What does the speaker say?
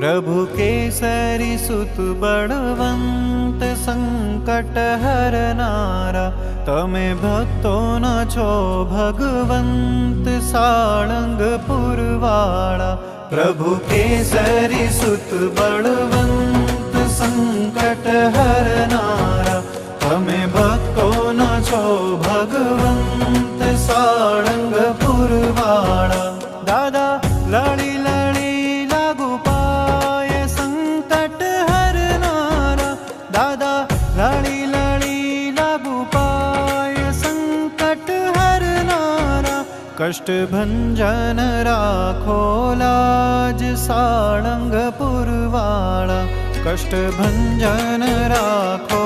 प्रभु केसरी सुत बलवंत संकट हरनारा तमे भक्तो न छो भगवंत साळंगपुरवाळा। प्रभु केसरी सुत बलवंत संकट हरनारा तमे भक्तो न छो भगवंत साळंगपुरवाळा। दादा लड़ी लड़ी लागू पाय संकट हरनारा दादा लड़ी लड़ी लागू पाय संकट हरनारा। कष्ट भंजन राखो लाज साळंगपुरवाळा कष्ट भंजन राखो